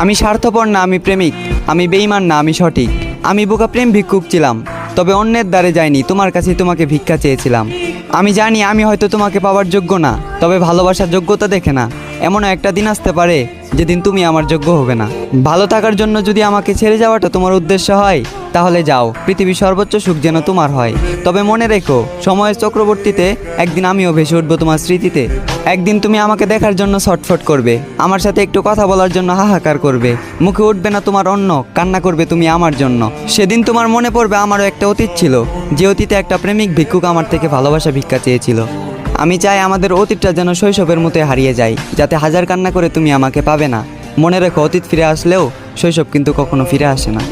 আমি স্বার্থপর না, আমি প্রেমিক। আমি বেঈমান না, আমি সঠিক। আমি বোকা প্রেম ভিক্ষুক ছিলাম, তবে অন্যের দ্বারে যাইনি, তোমার কাছেই তোমাকে ভিক্ষা চেয়েছিলাম। আমি জানি আমি হয়তো তোমাকে পাওয়ার যোগ্য না, তবে ভালোবাসার যোগ্যতা দেখে না। এমনও একটা দিন আসতে পারে যেদিন তুমি আমার যোগ্য হবে না। ভালো থাকার জন্য যদি আমাকে ছেড়ে যাওয়াটা তোমার উদ্দেশ্য হয়, তাহলে যাও, পৃথিবীর সর্বোচ্চ সুখ যেন তোমার হয়। তবে মনে রেখো, সময়ের চক্রবর্তীতে একদিন আমিও ভেসে উঠবো তোমার স্মৃতিতে। একদিন তুমি আমাকে দেখার জন্য ছটফট করবে, আমার সাথে একটু কথা বলার জন্য হাহাকার করবে। মুখে উঠবে না তোমার অন্ন, কান্না করবে তুমি আমার জন্য। সেদিন তোমার মনে পড়বে আমারও একটা অতীত ছিল, যে অতীতে একটা প্রেমিক ভিক্ষুক আমার থেকে ভালোবাসা ভিক্ষা চেয়েছিল। আমি চাই আমাদের অতীতটা যেন শৈশবের মতো হারিয়ে যায়, যাতে হাজার কান্না করে তুমি আমাকে পাবে না। মনে রেখো, অতীত ফিরে আসলেও শৈশব কিন্তু কখনো ফিরে আসে না।